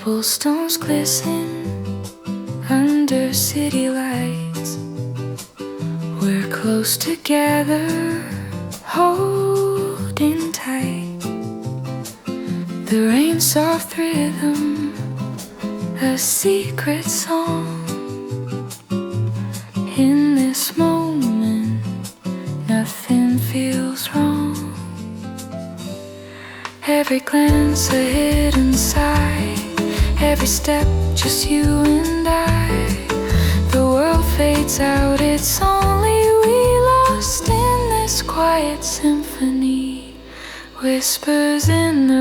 Cobblestones glisten under city lights. We're close together, holding tight. The rain's soft rhythm, a secret song. In this moment, nothing feels wrong. Every glance a hidden sigh, every step just you and I. The world fades out, it's only we lost in this quiet symphony. Whispers in the